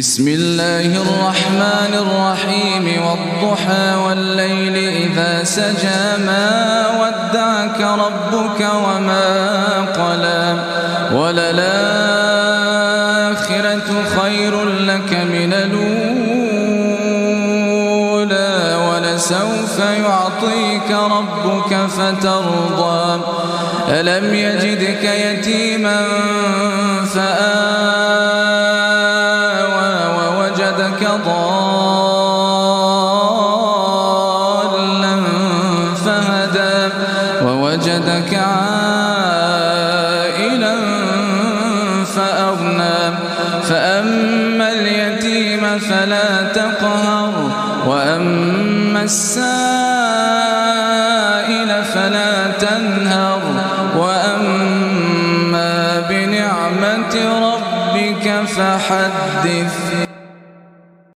بسم الله الرحمن الرحيم والضحى والليل إذا سجى ما ودعك ربك وما قلى وللآخرة خير لك من الأولى ولسوف يعطيك ربك فترضى ألم يجدك يتيما ضالا فهدى ووجدك عائلا فأغنى فأما اليتيم فلا تقهر وأما السائل فلا تنهر وأما بنعمة ربك فحدث.